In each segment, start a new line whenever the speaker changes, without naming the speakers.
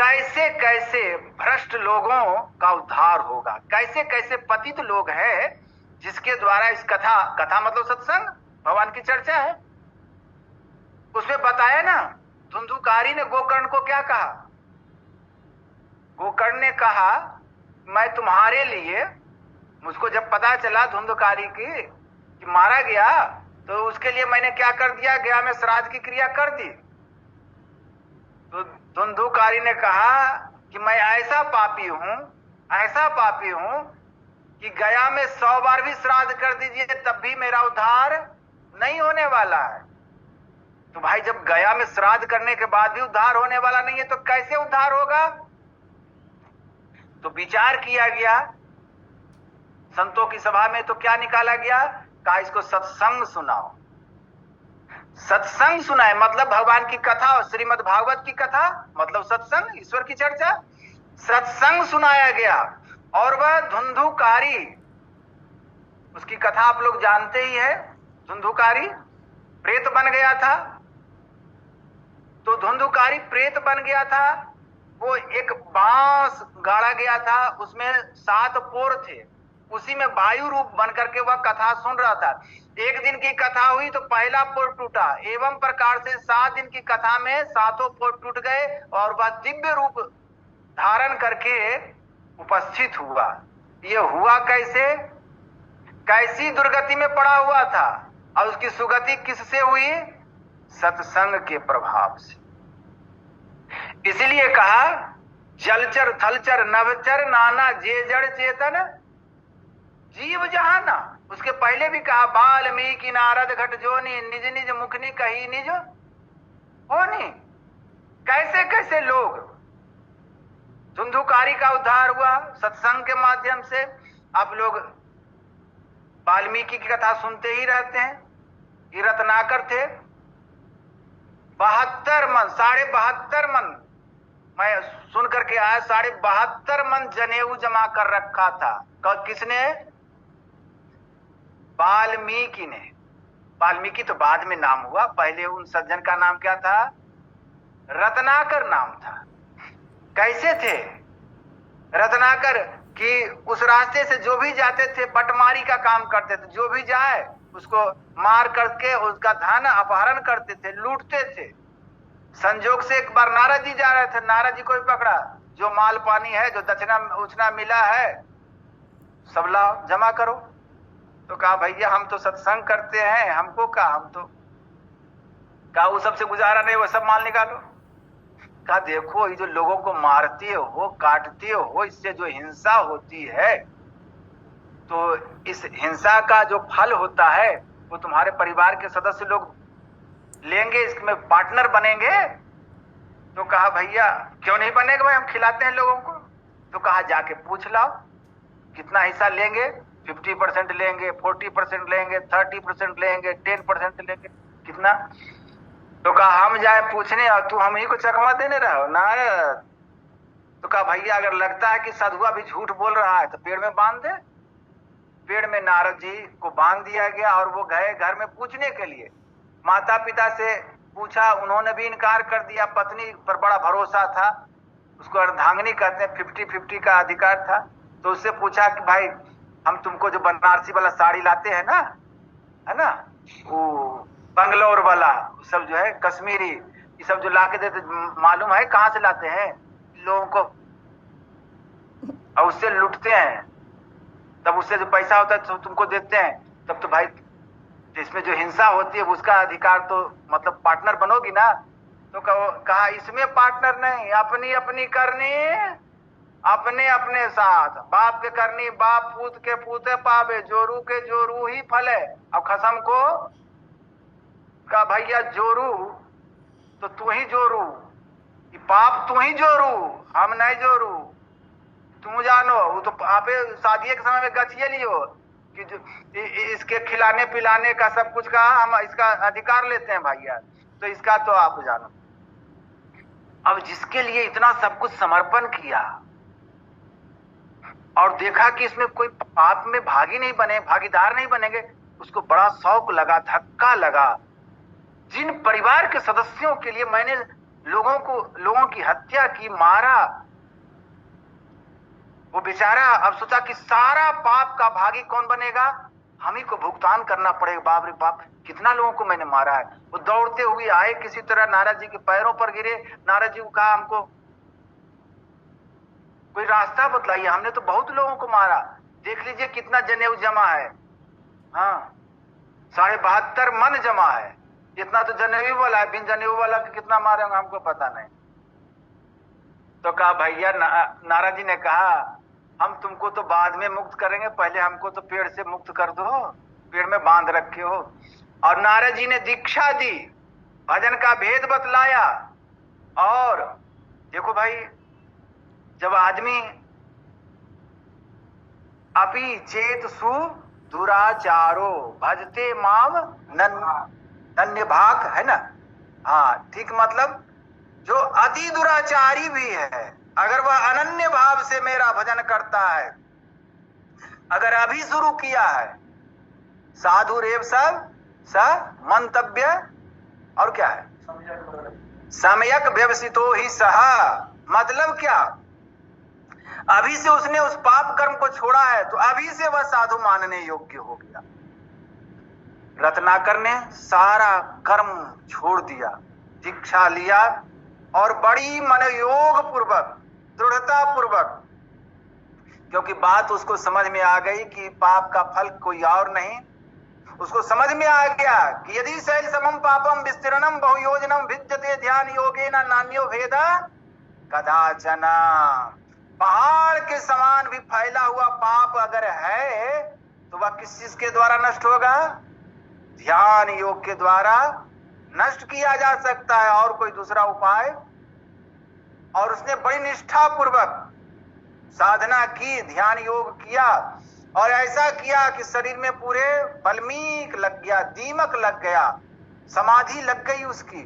कैसे कैसे भ्रष्ट लोगों का उद्धार होगा, कैसे कैसे पतित लोग हैं जिसके द्वारा इस कथा मतलब सत्संग भगवान की चर्चा है। उसमें बताया ना, धुंधुकारी ने गोकर्ण को क्या कहा? गोकर्ण ने कहा मैं तुम्हारे लिए, मुझको जब पता चला धुंधुकारी की कि मारा गया तो उसके लिए मैंने क्या कर दिया, गया में श्राद्ध की क्रिया कर दी। तो धुंधुकारी ने कहा कि मैं ऐसा पापी हूं कि गया में 100 बार भी श्राद्ध कर दीजिए तब भी मेरा उद्धार नहीं होने वाला है। तो भाई जब गया में श्राद्ध करने के बाद भी उद्धार होने वाला नहीं है तो कैसे उद्धार होगा? तो विचार किया गया संतों की सभा में, तो क्या निकाला गया? कहा इसको सत्संग सुनाओ। सत्संग सुनाए मतलब भगवान की कथा और श्रीमद् भागवत की कथा मतलब सत्संग, ईश्वर की चर्चा। सत्संग सुनाया गया और वह धुंधुकारी, उसकी कथा आप लोग जानते ही है। धुंधुकारी प्रेत बन गया था। तो धुंधुकारी प्रेत बन गया था। वो एक बांस गाड़ा गया था, उसमें 7 पोर थे, उसी में वायु रूप बन करके वह कथा सुन रहा था। एक दिन की कथा हुई तो पहला पोर टूटा, एवं प्रकार से 7 दिन की कथा में 7 पोर टूट गए और वह दिव्य रूप धारण करके उपस्थित हुआ। ये हुआ कैसे? कैसी दुर्गति में पड़ा हुआ था और उसकी सुगति किससे हुई? सत्संग के प्रभाव से। इसलिए कहा जलचर थलचर नवचर नाना जे जड़ चेतन जीव जहाना। उसके पहले भी कहा वाल्मीकि नारद घट जोनी निज निज मुखनी कही निज होनी। कैसे कैसे लोग, धुंधुकारी का उद्धार हुआ सत्संग के माध्यम से। आप लोग वाल्मीकि की कथा सुनते ही रहते हैं। ये रत्नाकर थे, 72 मन, 72.5 मन, मैं सुन करके आया, 72.5 मन जनेऊ जमा कर रखा था। किसने? वाल्मीकि ने। वाल्मीकि तो बाद में नाम हुआ, पहले उन सज्जन का नाम क्या था? रत्नाकर नाम था। कैसे थे रत्नाकर कि उस रास्ते से जो भी जाते थे बटमारी का काम करते थे, जो भी जाए उसको मार करके उसका धन अपहरण करते थे, लूटते थे। संजोग से एक बार नारद जी जा रहे थे, नारद जी को भी पकड़ा, जो माल पानी है, जो दक्षिणा उछना मिला है सब लाओ, जमा करो। तो कहा भैया हम तो सत्संग करते हैं, हमको कहा, हम तो कहा वो सबसे गुजारा नहीं, वो सब माल निकालो। कहा देखो ये जो लोगों को मारते हो काटते हो, इससे जो हिंसा होती है तो इस हिंसा का जो फल होता है वो तुम्हारे परिवार के सदस्य लोग लेंगे, इसमें पार्टनर बनेंगे। तो कहा भैया क्यों नहीं बनेगा भाई, हम खिलाते हैं लोगों को। तो कहा जाके पूछ लाओ कितना हिस्सा लेंगे, 50% लेंगे, 40% लेंगे, 30% लेंगे, 10% लेंगे, कितना? तो कहा हम जाए पूछने और तू हम ही को चकमा देने रहो नारद। तो कहा भैया अगर लगता है कि साधुआ भी झूठ बोल रहा है तो पेड़ में बांध दे। पेड़ में नारद जी को बांध दिया गया और वो गए घर में पूछने के लिए। माता पिता से पूछा, उन्होंने भी इनकार कर दिया। पत्नी पर बड़ा भरोसा था, उसको अर्धांगिनी कहते हैं, 50-50 का अधिकार था। तो उससे पूछा कि भाई हम तुमको जो बनारसी वाला साड़ी लाते हैं ना, है ना, वो बंगलोर वाला सब जो है कश्मीरी, ये सब जो लाके देते, मालूम है कहाँ से लाते हैं लोगों को और उससे लूटते हैं, तब उससे जो पैसा होता है तो तुमको देते हैं। तब तो भाई इसमें जो हिंसा होती है उसका अधिकार तो मतलब पार्टनर बनोगी ना। तो कहा इसमें पार्टनर नहीं, अपनी अपनी करनी अपने अपने साथ, बाप के करनी बाप, पूत के पूते पावे, जोरू के जोरू ही फले। अब खसम को कहा भैया जोरू तो तू ही जोरू, पाप तू ही जोरू, हम नहीं जोरू, तुम जानो। वो तो आपे शादी के समय में गछिए लियो कि जो इसके खिलाने पिलाने का सब कुछ का हम इसका अधिकार लेते हैं भैया, तो इसका तो आप जानो। अब जिसके लिए इतना सब कुछ समर्पण किया और देखा कि इसमें कोई पाप में भागी नहीं बने, भागीदार नहीं बनेंगे, उसको बड़ा शौक लगा, धक्का लगा। जिन परिवार के सदस्यों के लिए मैंने लोगों की हत्या की, मारा। वो बेचारा अब सोचा कि सारा पाप का भागी कौन बनेगा, हम ही को भुगतान करना पड़ेगा। बाप रे बाप, कितना लोगों को मैंने मारा है। वो दौड़ते हुए आए, किसी तरह नारद जी के पैरों पर गिरे। नारद जी को कहा, हमको कोई रास्ता बतलाइए, हमने तो बहुत लोगों को मारा, देख लीजिए कितना जनेऊ जमा है। हाँ, 72.5 मन जमा है। इतना तो जनेऊ वाला है, बिन जनेऊ वाला के कितना मारेंगे हमको पता नहीं। तो कहा, भैया नारद जी ने कहा, हम तुमको तो बाद में मुक्त करेंगे, पहले हमको तो पेड़ से मुक्त कर दो, पेड़ में बांध रखे हो। और नारद जी ने दीक्षा दी, भजन का भेद बतलाया। और देखो भाई, जब आदमी अपि चेत सु दुराचारो भजते माव नन्य भाग, है ना। हाँ ठीक, मतलब जो अति दुराचारी भी है, अगर वह अनन्य भाव से मेरा भजन करता है, अगर अभी शुरू किया है, साधु रेव सब स मंतव्य, और क्या है, सम्यक व्यवसितो ही सहा। मतलब क्या, अभी से उसने उस पाप कर्म को छोड़ा है तो अभी से वह साधु मानने योग्य हो गया। रत्नाकर ने सारा कर्म छोड़ दिया, दीक्षा लिया, और बड़ी मनोयोग पूर्वक, दृढ़ता पूर्वक, क्योंकि बात उसको समझ में आ गई कि पाप का फल कोई और नहीं। उसको समझ में आ गया कि यदि शैल समम पापम विस्तीर्णम बहुयोजनम भिद्यते ध्यान योगेन नान्यो भेद कदाचन। पहाड़ के समान भी फैला हुआ पाप अगर है तो वह किस चीज के द्वारा नष्ट होगा, ध्यान योग के द्वारा नष्ट किया जा सकता है, और कोई दूसरा उपाय। और उसने बड़ी निष्ठा पूर्वक साधना की, ध्यान योग किया, और ऐसा किया कि शरीर में पूरे बल्मीक लग गया, दीमक लग गया, समाधि लग गई उसकी।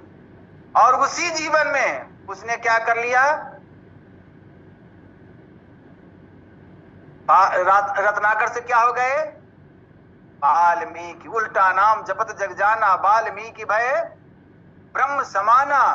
और उसी जीवन में उसने क्या कर लिया, रत्नाकर से क्या हो गए, वाल्मीकि। उल्टा नाम जपत जग जाना, वाल्मीकि भय ब्रह्म समाना।